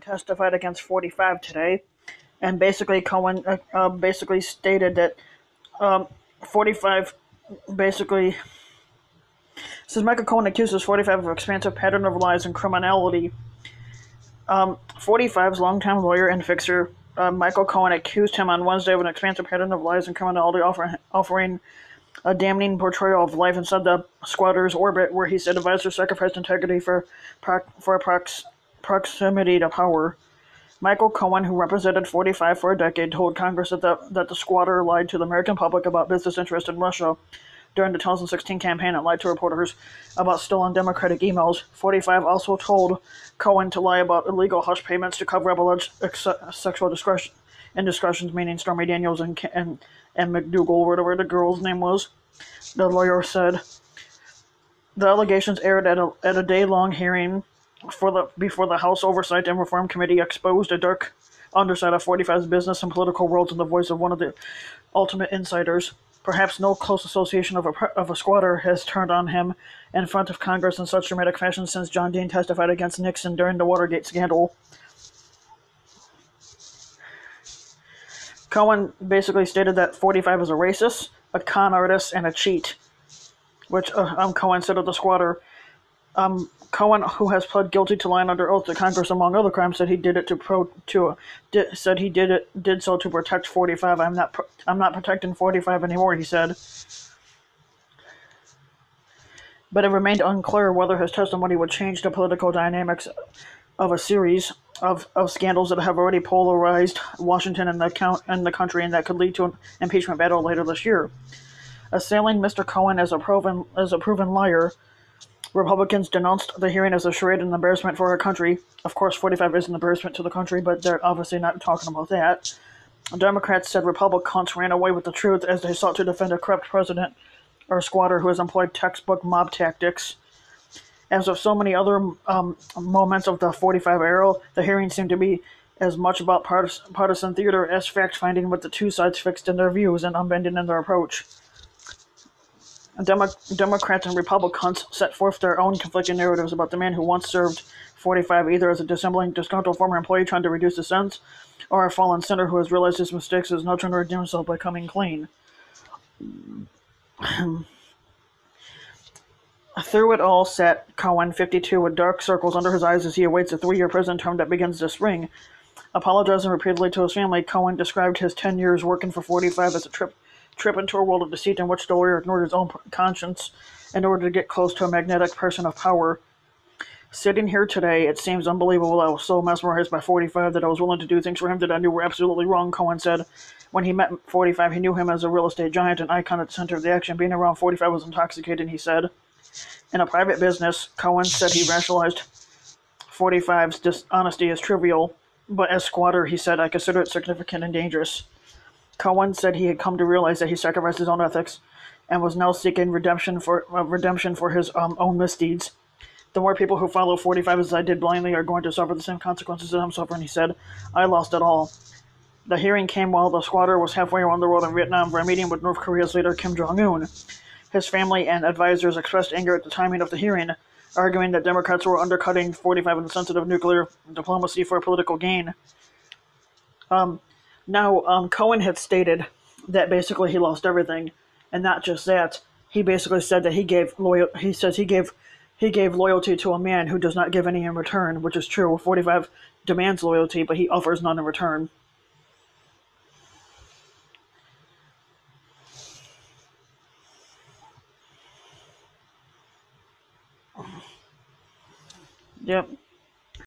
testified against 45 today, and basically Cohen basically stated that 45 basically says Michael Cohen accuses 45 of an expansive pattern of lies and criminality. 45's longtime lawyer and fixer Michael Cohen accused him on Wednesday of an expansive pattern of lies and criminality, offering a damning portrayal of life inside the squatter's orbit, where he said advisors sacrificed integrity for proximity to power. Michael Cohen, who represented 45 for a decade, told Congress that the squatter lied to the American public about business interests in Russia during the 2016 campaign and lied to reporters about stolen Democratic emails. 45 also told Cohen to lie about illegal hush payments to cover up alleged sexual indiscretions, meaning Stormy Daniels and McDougal, whatever the girl's name was. The lawyer said the allegations aired at a day-long hearing before the House Oversight and Reform Committee exposed a dark underside of 45's business and political worlds in the voice of one of the ultimate insiders. Perhaps no close association of a squatter has turned on him in front of Congress in such dramatic fashion since John Dean testified against Nixon during the Watergate scandal. Cohen basically stated that 45 is a racist, a con artist, and a cheat, which Cohen said of the squatter. Cohen, who has pled guilty to lying under oath to Congress among other crimes, said he did it did so to protect 45. I'm not protecting 45 anymore, he said. But it remained unclear whether his testimony would change the political dynamics of a series of scandals that have already polarized Washington and the country, and that could lead to an impeachment battle later this year. Assailing Mr. Cohen as a proven liar, Republicans denounced the hearing as a charade and embarrassment for our country. Of course, 45 is an embarrassment to the country, but they're obviously not talking about that. Democrats said Republicans ran away with the truth as they sought to defend a corrupt president or squatter who has employed textbook mob tactics. As with so many other moments of the 45 era, the hearing seemed to be as much about partisan theater as fact-finding, with the two sides fixed in their views and unbending in their approach. Democrats and Republicans set forth their own conflicting narratives about the man who once served 45 either as a dissembling, disgruntled former employee trying to reduce his sentence, or a fallen sinner who has realized his mistakes and is now trying to redeem himself by coming clean. Through it all sat Cohen, 52, with dark circles under his eyes as he awaits a 3-year prison term that begins this spring. Apologizing repeatedly to his family, Cohen described his 10 years working for 45 as a trip into a world of deceit in which the lawyer ignored his own conscience in order to get close to a magnetic person of power. Sitting here today, it seems unbelievable I was so mesmerized by 45 that I was willing to do things for him that I knew were absolutely wrong, Cohen said. When he met 45, he knew him as a real estate giant, an icon at the center of the action. Being around 45 was intoxicating, he said. In a private business, Cohen said he rationalized 45's dishonesty as trivial, but as squatter, he said, I consider it significant and dangerous. Cohen said he had come to realize that he sacrificed his own ethics and was now seeking redemption for his own misdeeds. The more people who follow 45 as I did blindly are going to suffer the same consequences that I'm suffering, he said. I lost it all. The hearing came while the squatter was halfway around the world in Vietnam for a meeting with North Korea's leader Kim Jong-un. His family and advisors expressed anger at the timing of the hearing, arguing that Democrats were undercutting 45 in the sensitive nuclear diplomacy for political gain. Cohen had stated that basically he lost everything, and not just that. He basically said that he gave loyalty to a man who does not give any in return, which is true. 45 demands loyalty, but he offers none in return. Yep.